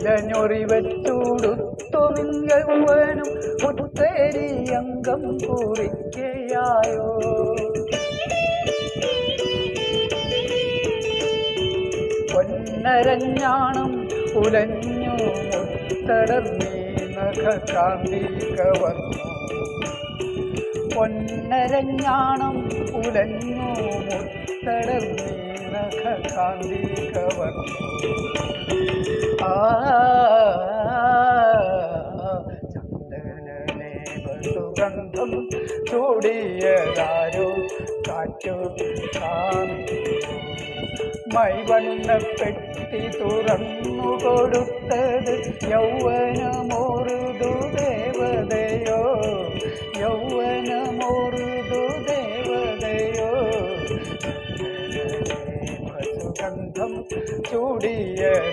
ഇലഞ്ഞൊറിവച്ചൂടുത്തു നിൻ യൗവനം പുത്തേരി അംഗം കുറിക്കയായോ. പൊന്നരഞ്ഞാണം ഉലഞ്ഞു മുത്തടർന്നീ നഖകാന്തി കവർന്നു. പൊന്നരഞ്ഞാണം ഉലഞ്ഞു മുത്തടർന്നീ നഖകാന്തി കവർന്നു. ചന്ദനലേപസുഗന്ധം ചൂടിയതാരോ കാറ്റു മൈവണ്ണപ്പെട്ടി തുറന്നു കൊടുത്തത് യൗവനമോറുതു ദേവതയോ. യൗവനമോറുതു ദേവതയോ. ചന്ദനലേപസുഗന്ധം ചൂടിയ